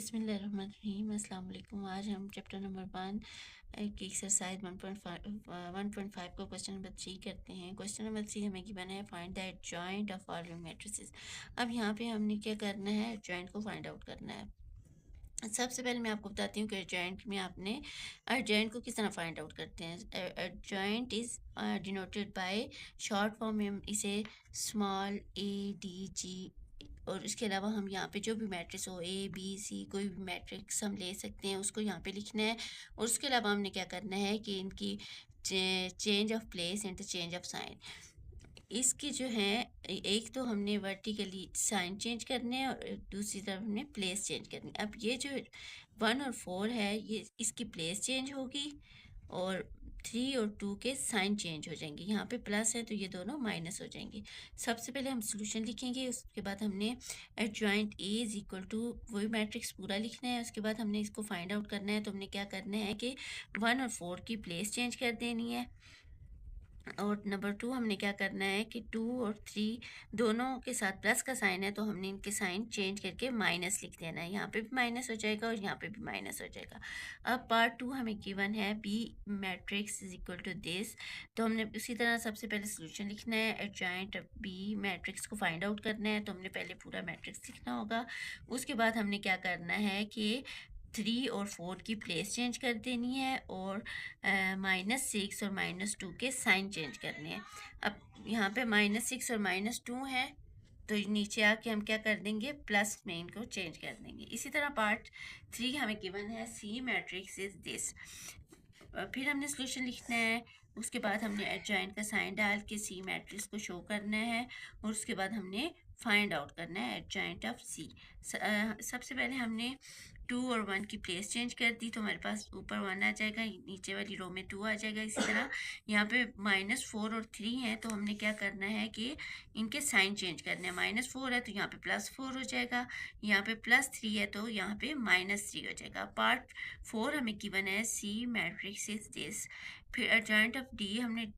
बिस्मिल्लाहिर्रहमानिर्रहीम। अस्सलाम वालेकुम। आज हम चैप्टर नंबर 1 की एक्सरसाइज 1.5 को क्वेश्चन नंबर 3 करते हैं। क्वेश्चन नंबर 3 हमें गिवन है find the adjoint of following matrices. अब यहाँ पे हमने क्या करना है, एडजॉइंट को फाइंड आउट करना है। सबसे पहले मैं आपको बताती हूँ कि एडजॉइंट में आपने एडजॉइंट को किस तरह फाइंड आउट करते हैं। Adjoint is denoted by short form में हम इसे स्मॉल ADG और इसके अलावा हम यहाँ पे जो भी मैट्रिक्स हो ABC कोई भी मैट्रिक्स हम ले सकते हैं, उसको यहाँ पे लिखना है। और उसके अलावा हमने क्या करना है कि इनकी change of place and change of sine, इसकी जो है एक तो हमने वर्टिकली साइन चेंज करने हैं और दूसरी तरफ हमने प्लेस चेंज करनी है। अब ये जो 1 और 4 है ये इसकी प्लेस चेंज होगी और 3 और 2 के साइन चेंज हो जाएंगे। यहाँ पे प्लस है तो ये दोनों माइनस हो जाएंगे। सबसे पहले हम सोल्यूशन लिखेंगे, उसके बाद हमने adjoint A is equal to वही मैट्रिक्स पूरा लिखना है। उसके बाद हमने इसको फाइंड आउट करना है, तो हमने क्या करना है कि 1 और 4 की प्लेस चेंज कर देनी है। और नंबर 2 हमने क्या करना है कि 2 और 3 दोनों के साथ प्लस का साइन है, तो हमने इनके साइन चेंज करके माइनस लिख देना है। यहाँ पे भी माइनस हो जाएगा और यहाँ पे भी माइनस हो जाएगा। अब पार्ट 2 हमें गिवन है B matrix is equal to this, तो हमने उसी तरह सबसे पहले सोल्यूशन लिखना है। एडजॉइंट B मैट्रिक्स को फाइंड आउट करना है, तो हमने पहले पूरा मैट्रिक्स लिखना होगा। उसके बाद हमने क्या करना है कि 3 और 4 की प्लेस चेंज कर देनी है और -6 और -2 के साइन चेंज करने हैं। अब यहाँ पे -6 और -2 है, तो नीचे आके हम क्या कर देंगे, प्लस में इनको चेंज कर देंगे। इसी तरह पार्ट 3 हमें गिवन है C मैट्रिक्स इज दिस। फिर हमने सोल्यूशन लिखना है। उसके बाद हमने एडजॉइंट का साइन डाल के C मैट्रिक्स को शो करना है और उसके बाद हमने फाइंड आउट करना है एडजॉइंट ऑफ C। सबसे पहले हमने 2 और 1 की प्लेस चेंज कर दी, तो हमारे पास ऊपर 1 आ जाएगा, नीचे वाली रो में 2 आ जाएगा। इसी तरह यहाँ पे -4 और 3 है, तो हमने क्या करना है कि इनके साइन चेंज करने हैं। -4 है तो यहाँ पे +4 हो जाएगा, यहाँ पे +3 है तो यहाँ पे -3 हो जाएगा। पार्ट 4 हमें गिवन है C मैट्रिक्स इज दिस। फिर एडजॉइंट ऑफ D हमने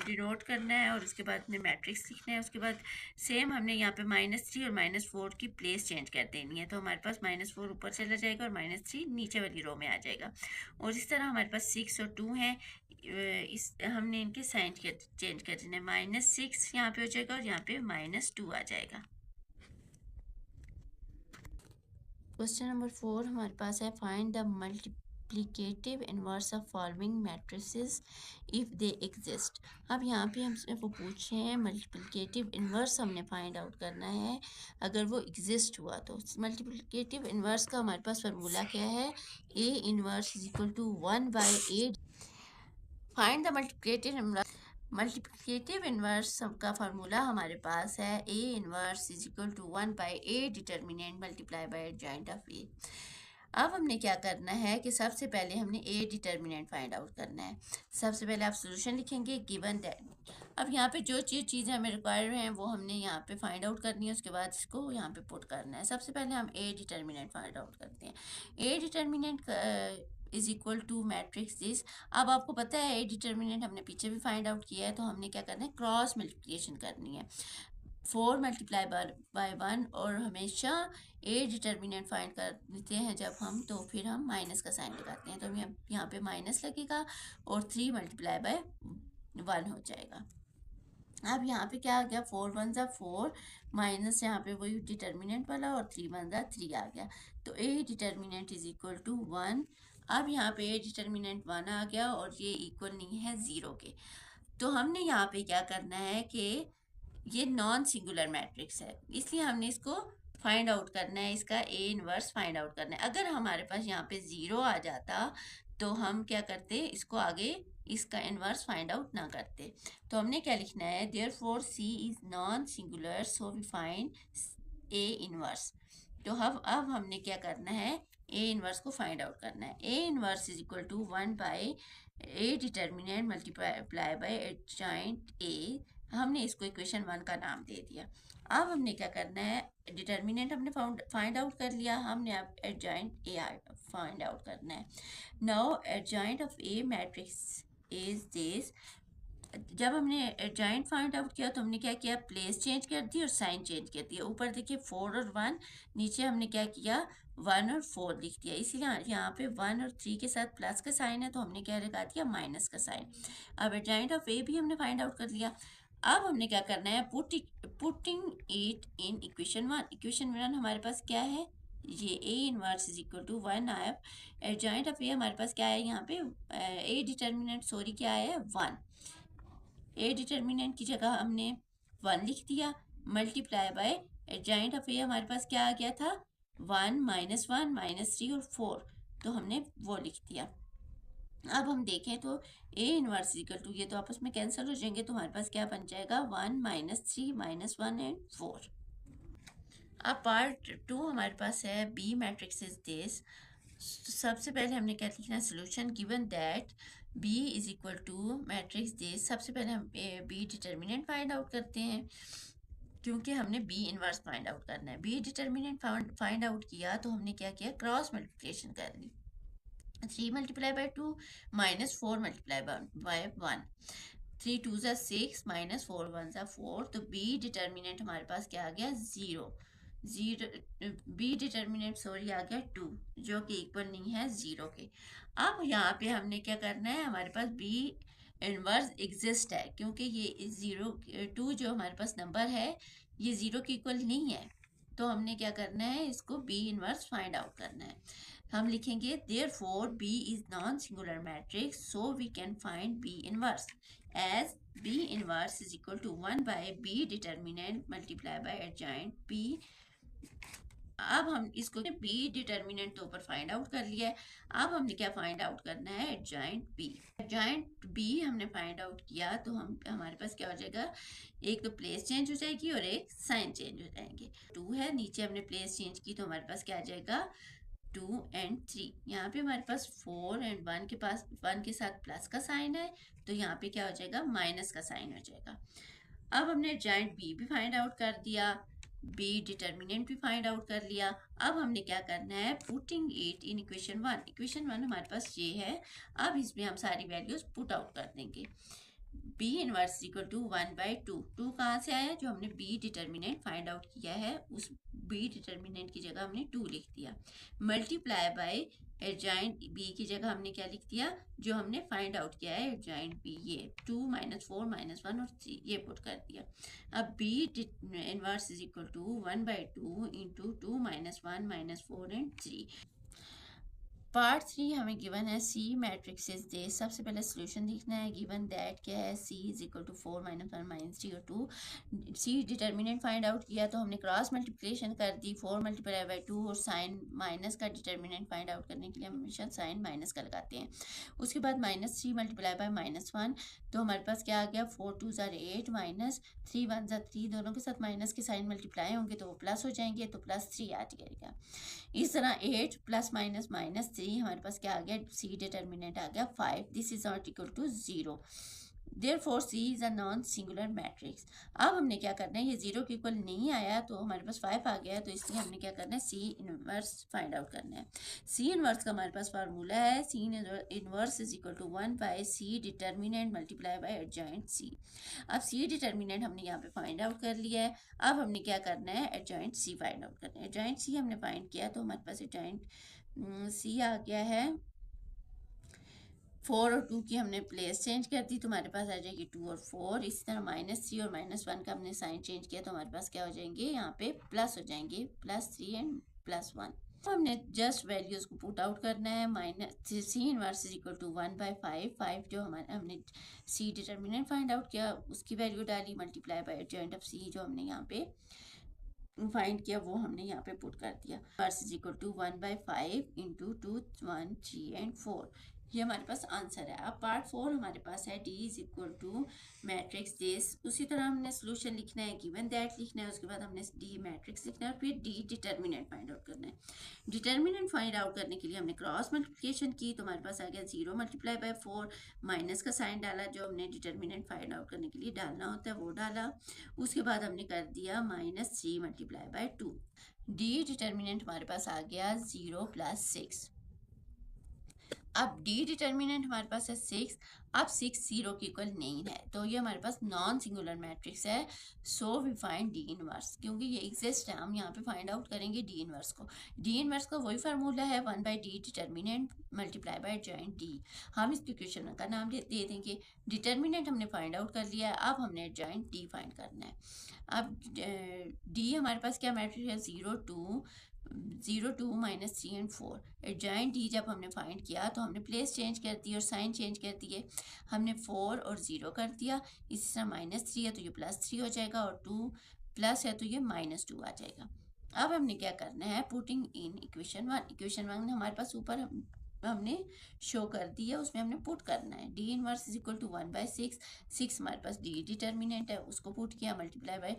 डिनोट करना है और उसके बाद में मैट्रिक्स लिखना है। उसके बाद सेम हमने यहाँ पे -3 और -4 की प्लेस चेंज कर देनी है, तो हमारे पास -4 ऊपर चला जाएगा और -3 नीचे वाली रो में आ जाएगा। और इस तरह हमारे पास 6 और 2 हैं, इस हमने इनके साइन चेंज कर देना है। -6 यहाँ पे हो जाएगा और यहाँ पे -2 आ जाएगा। क्वेश्चन नंबर 4 हमारे पास है find the multiplicative inverse of following matrices if they exist. अब यहाँ पे हमसे वो पूछ रहे हैं मल्टीप्लिकेटिव इनवर्स हमने फाइंड आउट करना है अगर वो एग्जिस्ट हुआ तो। मल्टीप्लिकेटिव इनवर्स का हमारे पास फार्मूला क्या है, A inverse is equal to 1/A। Find the multiplicative inverse का फार्मूला हमारे पास है A inverse is equal to 1/A determinant multiply by adjoint of A। अब हमने क्या करना है कि सबसे पहले हमने A डिटर्मिनेंट फाइंड आउट करना है। सबसे पहले आप सोल्यूशन लिखेंगे गिवन दैट। अब यहाँ पे जो चीज़ें हमें रिक्वायर हैं वो हमने यहाँ पे फाइंड आउट करनी है, उसके बाद इसको यहाँ पे पुट करना है। सबसे पहले हम A डिटर्मिनेंट फाइंड आउट करते हैं। A determinant is equal to matrix this. अब आपको पता है A डिटर्मिनेंट हमने पीछे भी फाइंड आउट किया है, तो हमने क्या करना है, क्रॉस मल्टीप्लिकेशन करनी है। 4 मल्टीप्लाई बाय 1 और हमेशा A डिटर्मिनेंट फाइंड कर लेते हैं जब हम, तो फिर हम माइनस का साइन लगाते हैं, तो यहाँ पे माइनस लगेगा और 3 मल्टीप्लाई बाय 1 हो जाएगा। अब यहाँ पे क्या आ गया, 4 1 ज़ा 4 माइनस यहाँ पे वही डिटर्मिनेंट वाला और 3 1 ज़ा 3 आ गया, तो A determinant is equal to 1। अब यहाँ पे A डिटर्मिनेंट 1 आ गया और ये इक्वल नहीं है 0 के, तो हमने यहाँ पे क्या करना है कि ये नॉन सिंगुलर मैट्रिक्स है, इसलिए हमने इसको फाइंड आउट करना है, इसका A इनवर्स फाइंड आउट करना है। अगर हमारे पास यहाँ पे 0 आ जाता तो हम क्या करते, इसको आगे इसका इनवर्स फाइंड आउट ना करते। तो हमने क्या लिखना है, therefore C is non singular so we find A inverse. तो अब हमने क्या करना है, A इनवर्स को फाइंड आउट करना है। A inverse is equal to 1/A determinant multiply by adjoint A। हमने इसको इक्वेशन 1 का नाम दे दिया। अब हमने क्या करना है, डिटर्मिनेंट हमने फाइंड आउट कर लिया, हमने अब एडजॉइंट A फाइंड आउट करना है। Now adjoint of A matrix is this. जब हमने जॉइंट फाइंड आउट किया तो हमने क्या किया, प्लेस चेंज कर दी और साइन चेंज कर दिया। ऊपर देखिए 4 और 1, नीचे हमने क्या किया 1 और 4 लिख दिया। इसीलिए यहाँ पे 1 और 3 के साथ प्लस का साइन है तो हमने क्या लगा दिया, माइनस का साइन। अब एडजॉइंट ऑफ ए भी हमने फाइंड आउट कर लिया। अब हमने क्या करना है, putting it in equation 1। Equation 1 हमारे पास क्या है, ये A inverse is equal to 1 आया। एडजॉइंट ऑफ ए हमारे पास क्या है यहाँ पे, ए डिटर्मिनेंट सॉरी क्या है 1। ए डिटर्मिनेंट की जगह हमने 1 लिख दिया, मल्टीप्लाई बाय एडजॉइंट ऑफ ए हमारे पास क्या आ गया था 1 -1 -3 और 4, तो हमने वो लिख दिया। अब हम देखें तो ए इनवर्स इक्वल टू, ये तो आपस में कैंसिल हो जाएंगे, तो हमारे पास क्या बन जाएगा 1 -3 -1 एंड 4। अब पार्ट 2 हमारे पास है बी मैट्रिक्स इज दिस। सबसे पहले हमने क्या लिखना है, solution given that B is equal to matrix this. सबसे पहले हम बी डिटर्मिनेंट फाइंड आउट करते हैं, क्योंकि हमने बी इनवर्स फाइंड आउट करना है। बी डिटर्मिनेंट फाइंड आउट किया तो हमने क्या किया, क्रॉस मल्टीप्लिकेशन कर ली। 3 मल्टीप्लाई बाय 2 -4 मल्टीप्लाई बाय 1, 3 2 ज़ा 6 -4 1 ज़ा 4, तो बी डिटर्मिनेंट हमारे पास क्या आ गया 0। बी डिटर्मिनेंट सॉरी आ गया 2, जो कि इक्वल नहीं है 0 के। अब यहाँ पे हमने क्या करना है, हमारे पास बी इनवर्स एग्जिस्ट है, क्योंकि ये 0 2 जो हमारे पास नंबर है ये 0 के इक्वल नहीं है, तो हमने क्या करना है, इसको बी इनवर्स फाइंड आउट करना है। हम लिखेंगे therefore B is non-singular matrix, so we can find B inverse as B inverse is equal to 1 by B determinant multiplied by adjoint B। अब हम इसको B डिटर्मिनेंट तो ऊपर फाइंड आउट कर लिया है, अब हमने क्या फाइंड आउट करना है, एडजॉइंट B। एडजॉइंट B हमने फाइंड आउट किया तो हमारे पास क्या हो जाएगा, एक तो प्लेस चेंज हो जाएगी और एक साइन चेंज हो जाएंगे। 2 है, नीचे हमने प्लेस चेंज की तो हमारे पास क्या आ जाएगा 2 and 3। यहाँ पे हमारे पास 4 and 1 के पास 1 के साथ प्लस का साइन है, तो यहाँ पे क्या हो जाएगा, माइनस का साइन हो जाएगा। अब हमने जॉइंट बी भी फाइंड आउट कर दिया, बी डिटर्मिनेंट भी फाइंड आउट कर लिया। अब हमने क्या करना है, putting it in equation 1। Equation 1 हमारे पास ये है, अब इसमें हम सारी वैल्यूज पुट आउट कर देंगे। B inverse equal to 1/2। 2 कहाँ से आया, जो हमने बी डिटर्मिनेंट फाइंड आउट किया है उस बी डिटर्मिनेंट की जगह हमने 2 लिख दिया, मल्टीप्लाई बाय एडजॉइंट बी की जगह हमने क्या लिख दिया, जो हमने फाइंड आउट किया है एडजॉइंट बी, ये 2 -4 -1 और 3 ये पुट कर दिया। अब B inverse is equal to 1/2 into 2 -1 -4 and 3। Part 3 हमें गिवन है सी मैट्रिक्सेस दे। सबसे पहले सोल्यूशन लिखना है, गिवन दैट क्या है, सी इज इक्वल टू 4 -1 -3 और 2। सी डिटर्मिनेंट फाइंड आउट किया तो हमने क्रॉस मल्टीप्लिकेशन कर दी, 4 मल्टीप्लाई बाय 2, और साइन माइनस का डिटर्मिनेंट फाइंड आउट करने के लिए हम हमेशा साइन माइनस का लगाते हैं। उसके बाद -3 मल्टीप्लाई बाय -1, तो हमारे पास क्या आ गया 4 2 ज़ा 8 -3 1 ज़ा 3, दोनों के साथ माइनस के साइन मल्टीप्लाई होंगे तो वो प्लस हो जाएंगे, तो +3 आ जाएगा। इस तरह 8 + -3 हमारे पास क्या आ गया, सी डिटर्मिनेंट आ गया 5। This is not equal to 0, therefore C is a non singular matrix. अब हमने क्या करना है, ये 0 के इक्वल नहीं आया तो हमारे पास 5 आ गया, तो इसलिए हमने क्या करना है, सी इनवर्स फाइंड आउट करना है। सी इनवर्स का हमारे पास फार्मूला है, C inverse is equal to 1 by C determinant multiply by adjoint C. अब सी डिटर्मिनेंट हमने यहाँ पे फाइंड आउट कर लिया है, अब हमने क्या करना है, एडजॉइंट सी फाइंड आउट करना है। एडजॉइंट सी हमने फाइंड किया तो हमारे पास एडजॉइंट सी आ गया है 4 और 2 की हमने प्लेस चेंज कर दी तो हमारे पास आ जाएगी 2 और 4। इसी तरह -3 और -1 का हमने साइन चेंज किया तो हमारे पास क्या हो जाएंगे, यहाँ पे प्लस हो जाएंगे, +3 एंड +1। तो हमने जस्ट वैल्यूज को पुट आउट करना है, C inverse is equal to 1/5। 5 जो हमारे हमने सी डिटर्मिनेंट फाइंड आउट किया उसकी वैल्यू डाली, मल्टीप्लाई बाय एडजॉइंट ऑफ सी जो हमने यहाँ पे फाइंड किया वो हमने यहाँ पे पुट कर दिया। Inverse is equal to 1/5 into 2 1 3 and 4, ये हमारे पास आंसर है। अब पार्ट 4 हमारे पास है D is equal to matrix this. उसी तरह हमने सोल्यूशन लिखना है, गिवन दैट लिखना है, उसके बाद हमने डी मैट्रिक्स लिखना है और फिर डी डिटर्मिनेंट फाइंड आउट करना है। डिटर्मिनेंट फाइंड आउट करने के लिए हमने क्रॉस मल्टीप्लिकेशन की तो हमारे पास आ गया 0 मल्टीप्लाई बाय 4, माइनस का साइन डाला, जो हमने डिटर्मिनेंट फाइंड आउट करने के लिए डालना होता है वो डाला। उसके बाद हमने कर दिया -3 मल्टीप्लाई बाय 2। डी डिटर्मिनेंट हमारे पास आ गया 0 + 6। अब डी डिटर्मिनेंट हमारे पास है 6। अब 6 0 के इक्वल नहीं है, तो ये हमारे पास नॉन सिंगुलर मैट्रिक्स है। So we find D inverse, क्योंकि ये एग्जिस्ट है, हम यहाँ पे फाइंड आउट करेंगे डी इनवर्स को। डी इनवर्स का वही फार्मूला है 1/d determinant multiply by joint D. हम इसके क्वेश्चन का नाम दे देंगे। डिटर्मिनेंट हमने फाइंड आउट कर लिया है, अब हमने जॉइंट डी फाइंड करना है। अब डी हमारे पास क्या मैट्रिक्स है, 0 2 -3 एंड 4। एडजॉइंट डी जब हमने फाइंड किया तो हमने प्लेस चेंज कर दी और साइन चेंज कर दिए। हमने 4 और 0 कर दिया। इसी तरह -3 है तो ये +3 हो जाएगा, और 2 प्लस है तो ये -2 आ जाएगा। अब हमने क्या करना है, पुटिंग इन इक्वेशन 1। इक्वेशन 1 हमारे पास ऊपर हमने शो कर दी है, उसमें हमने पुट करना है। D inverse is equal to 1/6। 6 हमारे पास डी डिटर्मिनेंट है, उसको पुट किया, मल्टीप्लाई बाय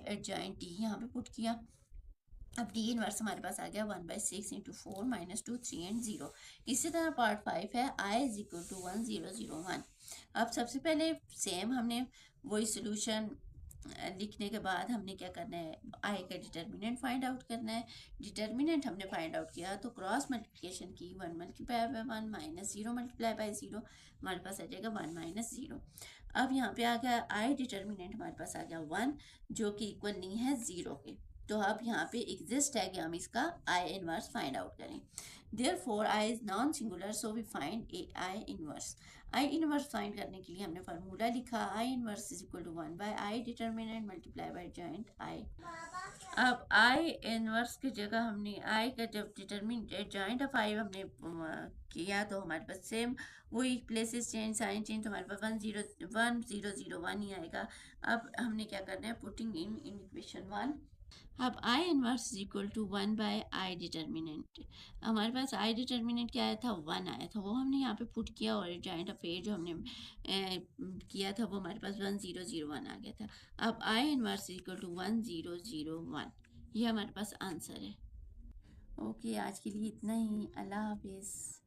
एडजॉइंट डी यहाँ पे पुट किया। अब डी इनवर्स हमारे पास आ गया 1/6 इंटू 4 -2 3 एंड 0। इसी तरह पार्ट 5 है आई इज इक्वल टू 1 0 0 1। अब सबसे पहले सेम हमने वही सोल्यूशन लिखने के बाद हमने क्या करना है, आई का डिटर्मिनेंट फाइंड आउट करना है। डिटर्मिनेंट हमने फाइंड आउट किया तो क्रॉस मल्टीप्लिकेशन की, 1 मल्टीप्लाई बाय 1 -0 मल्टीप्लाई बाय 0, हमारे पास आ जाएगा 1 - 0। अब यहाँ पे आ गया आई डिटर्मिनेंट हमारे पास आ गया 1, जो कि इक्वल नहीं है 0 के। तो अब यहाँ पे एग्जिस्ट है कि हम इसका आई इनवर्स फाइंड आउट करें। Therefore I is non singular, so we find a I inverse। I inverse find करने के लिए हमने फार्मूला लिखा, I inverse is equal to 1/I determinant multiply by joint I। अब I inverse की जगह हमने I का जब डिटर्मिनेंट जॉइंट ऑफ I हमने किया तो हमारे पास सेम वही प्लेसेस चेंज, साइन चेंज, तो हमारे पास 1 0 0 1 ही आएगा। अब हमने क्या करना है, पुटिंग इन इक्वेशन 1। अब I inverse is equal to 1/I determinant. हमारे पास आई डिटर्मिनेंट क्या आया था, 1 आया था, वो हमने यहाँ पे पुट किया, और जॉइंट ऑफ ए जो हमने किया था वो हमारे पास 1 0 0 1 आ गया था। अब I inverse is equal to 1 0 0 1, ये हमारे पास आंसर है। ओके, आज के लिए इतना ही। अल्लाह हाफिज़।